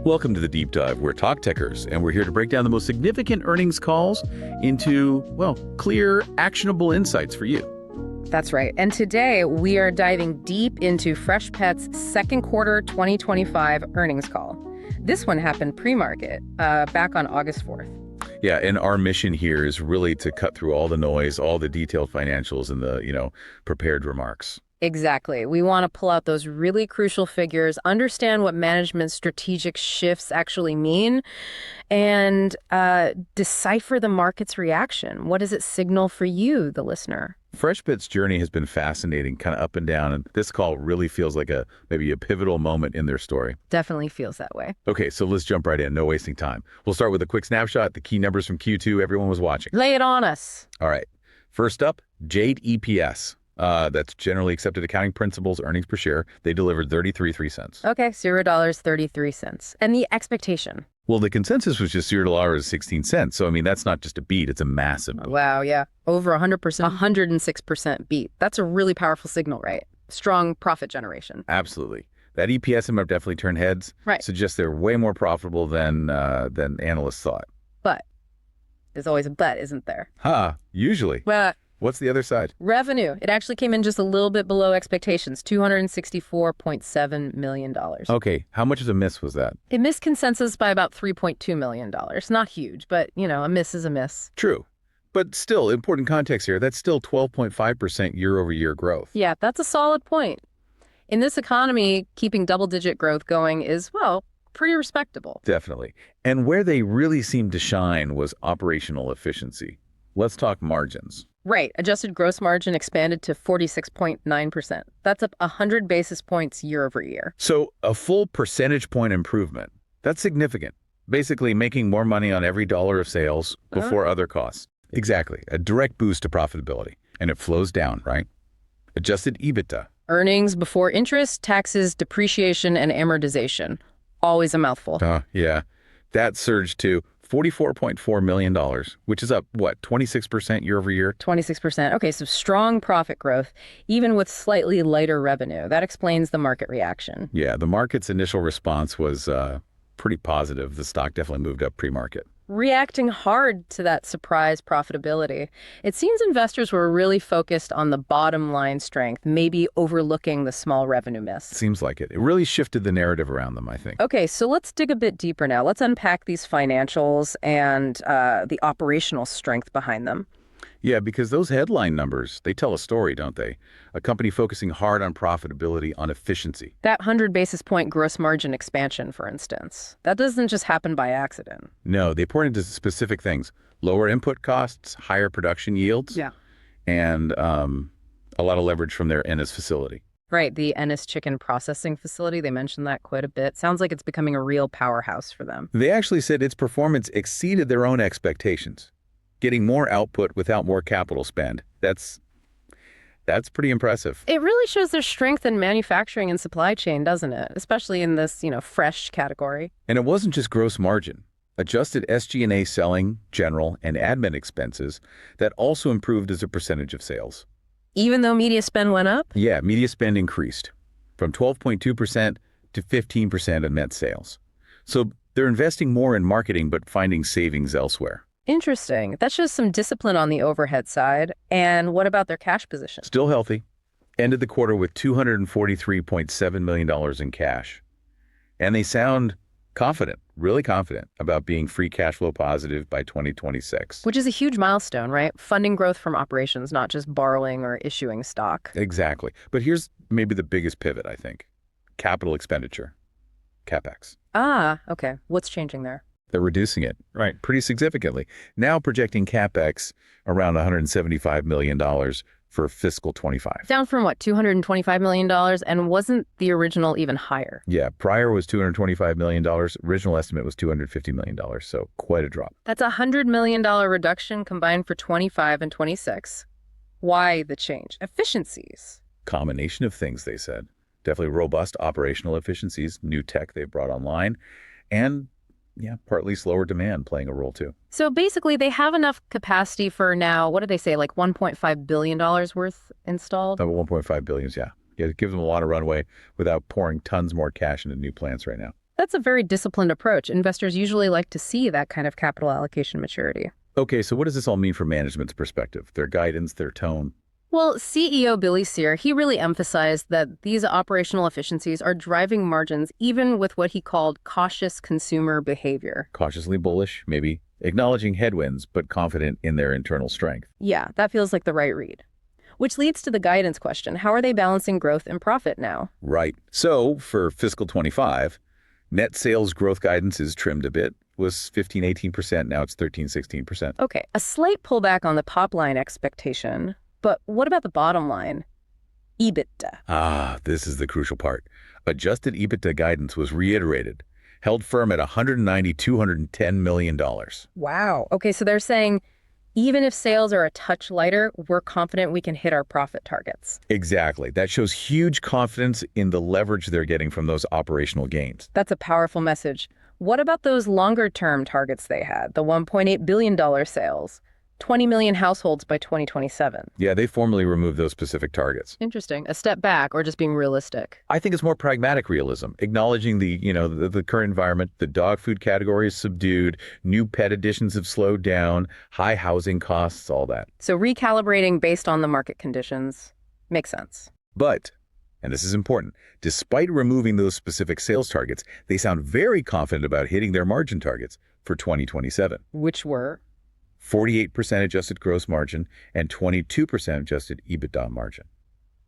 Welcome to the Deep Dive. We're Talk Techers, and we're here to break down the most significant earnings calls into, well, clear, actionable insights for you. That's right. And today we are diving deep into Freshpet's second quarter 2025 earnings call. This one happened pre-market, back on August 4th. Yeah, and our mission here is really to cut through all the noise, all the detailed financials and the, prepared remarks. Exactly. We want to pull out those really crucial figures, understand what management's strategic shifts actually mean, and decipher the market's reaction. What does it signal for you, the listener? Freshpet's journey has been fascinating, kind of up and down, and this call really feels like maybe a pivotal moment in their story. Definitely feels that way. Okay, so let's jump right in, no wasting time. We'll start with a quick snapshot, the key numbers from Q2 everyone was watching. Lay it on us. All right. First up, GAAP EPS. That's generally accepted accounting principles, earnings per share. They delivered 33 cents. Okay, $0.33. And the expectation? Well, the consensus was just $0.16. So, that's not just a beat, it's a massive beat. Wow, yeah. Over 100%, 106% beat. That's a really powerful signal, right? Strong profit generation. Absolutely. That EPS amount definitely turned heads. Right. Suggests they're way more profitable than analysts thought. But there's always a but, isn't there? Usually. Well, what's the other side? Revenue. It actually came in just a little bit below expectations, $264.7 million. Okay, how much of a miss was that? It missed consensus by about $3.2 million. Not huge, but, a miss is a miss. True. But still, important context here, that's still 12.5% year-over-year growth. Yeah, that's a solid point. In this economy, keeping double-digit growth going is, well, pretty respectable. Definitely. And where they really seemed to shine was operational efficiency. Let's talk margins. Right. Adjusted gross margin expanded to 46.9%. That's up 100 basis points year over year. So a full percentage point improvement. That's significant. Basically making more money on every dollar of sales before other costs. Exactly. A direct boost to profitability. And it flows down, right? Adjusted EBITDA. Earnings before interest, taxes, depreciation, and amortization. Always a mouthful. Yeah. That surged to $44.4 million, which is up, 26% year over year? 26%. Okay, so strong profit growth, even with slightly lighter revenue. That explains the market reaction. Yeah, the market's initial response was pretty positive. The stock definitely moved up pre-market. Reacting hard to that surprise profitability. It seems investors were really focused on the bottom line strength, maybe overlooking the small revenue miss. Seems like it. It really shifted the narrative around them, I think. Okay, so let's dig a bit deeper now. Let's unpack these financials and the operational strength behind them. Yeah, because those headline numbers, they tell a story, don't they? A company focusing hard on profitability, on efficiency. That 100 basis point gross margin expansion, for instance, that doesn't just happen by accident. No, they point into specific things. Lower input costs, higher production yields. Yeah. And a lot of leverage from their Ennis facility. Right, the Ennis chicken processing facility, they mentioned that quite a bit. Sounds like it's becoming a real powerhouse for them. They actually said its performance exceeded their own expectations. Getting more output without more capital spend. That's pretty impressive. It really shows their strength in manufacturing and supply chain, doesn't it? Especially in this, fresh category. And it wasn't just gross margin. Adjusted SG&A selling, general, and admin expenses that also improved as a percentage of sales. Even though media spend went up? Yeah, media spend increased from 12.2% to 15% of net sales. So they're investing more in marketing but finding savings elsewhere. Interesting. That shows some discipline on the overhead side. And what about their cash position? Still healthy. Ended the quarter with $243.7 million in cash. And they sound confident, really confident about being free cash flow positive by 2026. Which is a huge milestone, right? Funding growth from operations, not just borrowing or issuing stock. Exactly. But here's maybe the biggest pivot, I think. Capital expenditure. CapEx. Okay. What's changing there? They're reducing it, right, pretty significantly. Now projecting CapEx around $175 million for fiscal 25. Down from what, $225 million? And wasn't the original even higher? Yeah, prior was $225 million. Original estimate was $250 million, so quite a drop. That's a $100 million reduction combined for 25 and 26. Why the change? Efficiencies. Combination of things, they said. Definitely robust operational efficiencies, new tech they've brought online, and partly slower demand playing a role too. So basically they have enough capacity for now, what did they say, like $1.5 billion worth installed? 1.5 billion, yeah. It gives them a lot of runway without pouring tons more cash into new plants right now. That's a very disciplined approach. Investors usually like to see that kind of capital allocation maturity. Okay, so what does this all mean from management's perspective? Their guidance, their tone? Well, CEO Billy Cyr, he really emphasized that these operational efficiencies are driving margins even with what he called cautious consumer behavior. Cautiously bullish, maybe, acknowledging headwinds, but confident in their internal strength. Yeah, that feels like the right read. Which leads to the guidance question. How are they balancing growth and profit now? Right. So for fiscal 25, net sales growth guidance is trimmed a bit. Was 15-18%, now it's 13-16%. Okay, a slight pullback on the top line expectation, but what about the bottom line? EBITDA. Ah, this is the crucial part. Adjusted EBITDA guidance was reiterated, held firm at $190-210 million. Wow. Okay, so they're saying even if sales are a touch lighter, we're confident we can hit our profit targets. Exactly. That shows huge confidence in the leverage they're getting from those operational gains. That's a powerful message. What about those longer-term targets they had, the $1.8 billion sales, 20 million households by 2027? Yeah, they formally removed those specific targets. Interesting. A step back or just being realistic? I think it's more pragmatic realism, acknowledging the current environment. The dog food category is subdued, new pet additions have slowed down, high housing costs, all that. So recalibrating based on the market conditions makes sense. But, and this is important, despite removing those specific sales targets, they sound very confident about hitting their margin targets for 2027. Which were? 48% adjusted gross margin and 22% adjusted EBITDA margin.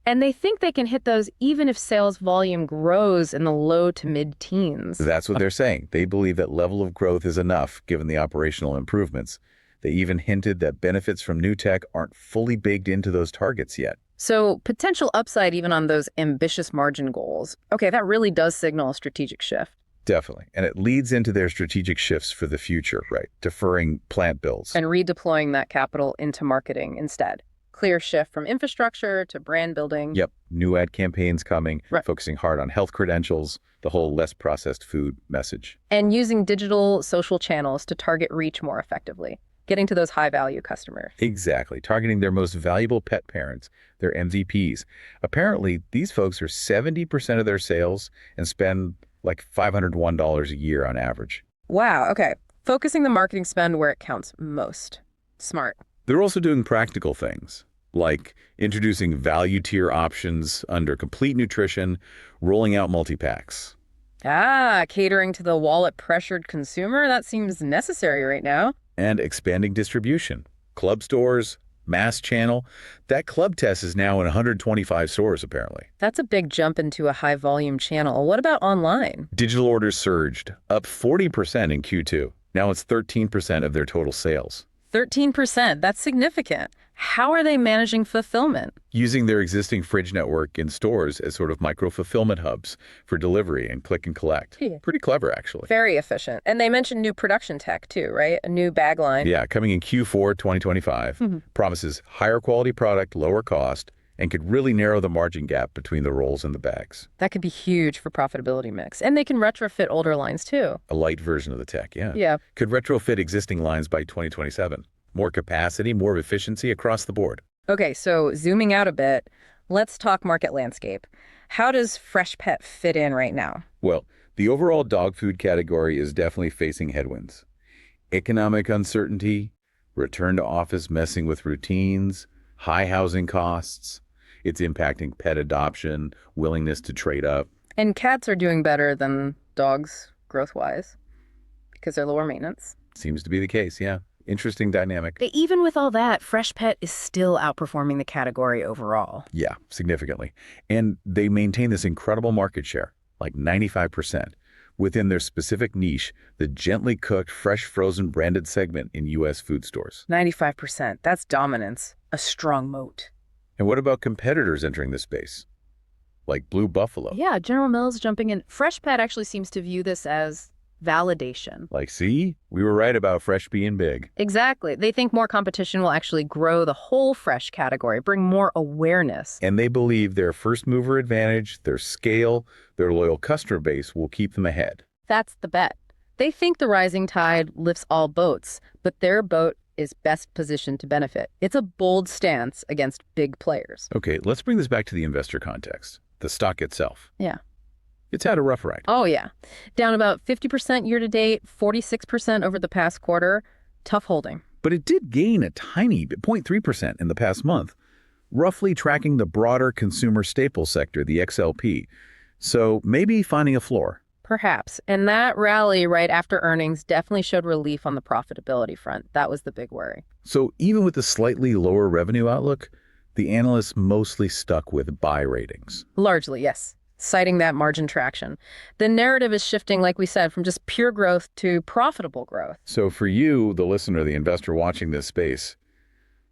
And they think they can hit those even if sales volume grows in the low to mid-teens. That's what they're saying. They believe that level of growth is enough given the operational improvements. They even hinted that benefits from new tech aren't fully baked into those targets yet. So potential upside even on those ambitious margin goals. Okay, that really does signal a strategic shift. Definitely. And it leads into their strategic shifts for the future, right? Deferring plant builds. And redeploying that capital into marketing instead. Clear shift from infrastructure to brand building. Yep. New ad campaigns coming, right. Focusing hard on health credentials, the whole less processed food message. And using digital social channels to target reach more effectively. Getting to those high-value customers. Exactly. Targeting their most valuable pet parents, their MVPs. Apparently, these folks are 70% of their sales and spend like $501 a year on average. Wow, okay. Focusing the marketing spend where it counts most. Smart. They're also doing practical things, like introducing value tier options under complete nutrition, rolling out multi-packs. Ah, catering to the wallet-pressured consumer? That seems necessary right now. And expanding distribution. Club stores, mass channel. That club test is now in 125 stores, apparently. That's a big jump into a high-volume channel. What about online? Digital orders surged, up 40% in Q2. Now it's 13% of their total sales. 13%, that's significant. How are they managing fulfillment? Using their existing fridge network in stores as sort of micro-fulfillment hubs for delivery and click and collect. Yeah. Pretty clever, actually. Very efficient. And they mentioned new production tech, too, right? A new bag line. Yeah, coming in Q4 2025. Promises higher quality product, lower cost, and could really narrow the margin gap between the rolls and the bags. That could be huge for profitability mix. And they can retrofit older lines, too. A light version of the tech, yeah. Yeah. Could retrofit existing lines by 2027. More capacity, more efficiency across the board. Okay, so zooming out a bit, let's talk market landscape. How does Freshpet fit in right now? Well, the overall dog food category is definitely facing headwinds. Economic uncertainty, return to office messing with routines, high housing costs. It's impacting pet adoption, willingness to trade up. And cats are doing better than dogs growth-wise because they're lower maintenance. Seems to be the case, yeah. Interesting dynamic. But even with all that, Freshpet is still outperforming the category overall. Yeah, significantly. And they maintain this incredible market share, like 95%, within their specific niche, the gently cooked, fresh frozen branded segment in U.S. food stores. 95%. That's dominance. A strong moat. And what about competitors entering this space? Like Blue Buffalo. Yeah, General Mills jumping in. Freshpet actually seems to view this as validation. Like, see, we were right about fresh being big. Exactly. They think more competition will actually grow the whole fresh category, bring more awareness. And they believe their first mover advantage, their scale, their loyal customer base will keep them ahead. That's the bet. They think the rising tide lifts all boats, but their boat is best positioned to benefit. It's a bold stance against big players. Okay, let's bring this back to the investor context, the stock itself. Yeah. It's had a rough ride. Oh, yeah. Down about 50% year to date, 46% over the past quarter. Tough holding. But it did gain a tiny 0.3% in the past month, roughly tracking the broader consumer staples sector, the XLP. So maybe finding a floor. Perhaps. And that rally right after earnings definitely showed relief on the profitability front. That was the big worry. So even with the slightly lower revenue outlook, the analysts mostly stuck with buy ratings. Largely, yes. Citing that margin traction. The narrative is shifting, like we said, from just pure growth to profitable growth. So for you, the listener, the investor watching this space,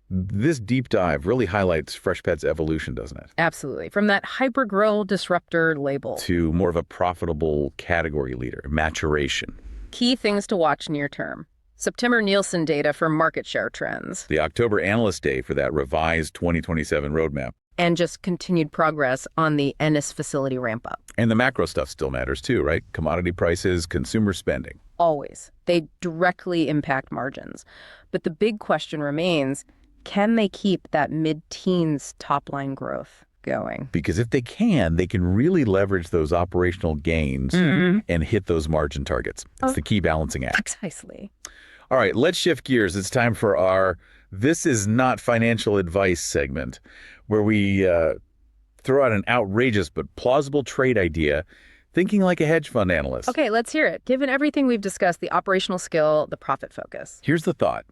this deep dive really highlights Freshpet's evolution, doesn't it? Absolutely. From that hyper-grow disruptor label To more of a profitable category leader, maturation. key things to watch near term. September Nielsen data for market share trends. The October Analyst Day for that revised 2027 roadmap. And just continued progress on the Ennis facility ramp-up. And the macro stuff still matters too, right? Commodity prices, consumer spending. Always. They directly impact margins. But the big question remains, can they keep that mid-teens top-line growth going? Because if they can really leverage those operational gains and hit those margin targets. It's the key balancing act. Precisely. All right, let's shift gears. It's time for our This Is Not Financial Advice segment, where we throw out an outrageous but plausible trade idea, thinking like a hedge fund analyst. Okay, let's hear it. Given everything we've discussed, the operational skill, the profit focus. Here's the thought.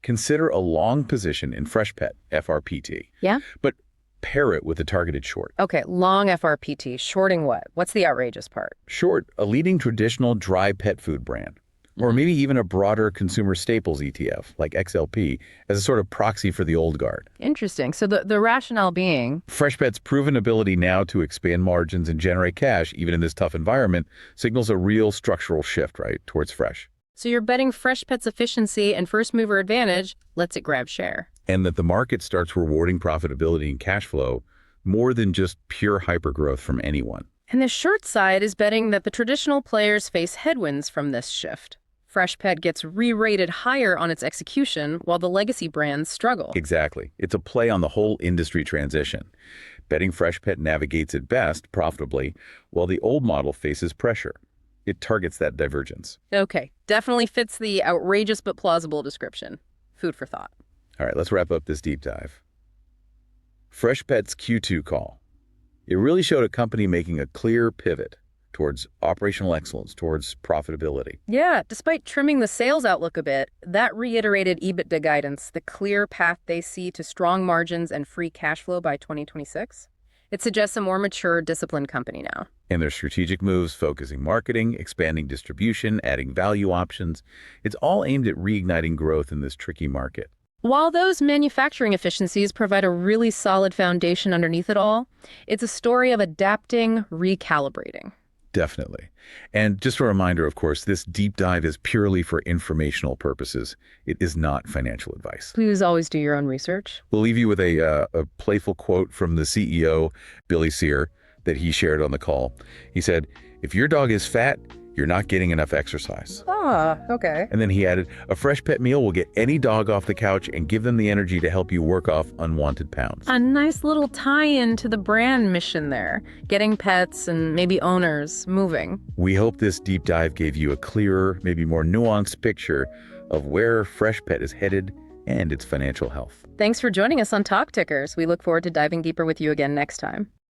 Consider a long position in Freshpet, FRPT. Yeah? But pair it with a targeted short. Okay, long FRPT. Shorting what? What's the outrageous part? Short, a leading traditional dry pet food brand. Or maybe even a broader consumer staples ETF, like XLP, as a sort of proxy for the old guard. Interesting. So the rationale being? Freshpet's proven ability now to expand margins and generate cash, even in this tough environment, signals a real structural shift, right, towards fresh. So you're betting Freshpet's efficiency and first mover advantage lets it grab share. And that the market starts rewarding profitability and cash flow more than just pure hypergrowth from anyone. And the short side is betting that the traditional players face headwinds from this shift. Freshpet gets re-rated higher on its execution while the legacy brands struggle. Exactly. It's a play on the whole industry transition. Betting Freshpet navigates it best profitably, while the old model faces pressure. It targets that divergence. Okay, definitely fits the outrageous but plausible description. Food for thought. All right, let's wrap up this deep dive. Freshpet's Q2 call. It really showed a company making a clear pivot towards operational excellence, towards profitability. Yeah, despite trimming the sales outlook a bit, that reiterated EBITDA guidance, the clear path they see to strong margins and free cash flow by 2026. It suggests a more mature, disciplined company now. And their strategic moves, focusing marketing, expanding distribution, adding value options, it's all aimed at reigniting growth in this tricky market. While those manufacturing efficiencies provide a really solid foundation underneath it all, it's a story of adapting, recalibrating. Definitely. And just a reminder, of course, this deep dive is purely for informational purposes. It is not financial advice. Please always do your own research. We'll leave you with a playful quote from the CEO, Billy Cyr, that he shared on the call. He said, "If your dog is fat, you're not getting enough exercise." Ah, okay. And then he added, "A Freshpet meal will get any dog off the couch and give them the energy to help you work off unwanted pounds." A nice little tie-in to the brand mission there, getting pets and maybe owners moving. We hope this deep dive gave you a clearer, maybe more nuanced picture of where Freshpet is headed and its financial health. Thanks for joining us on Talk Tickers. We look forward to diving deeper with you again next time.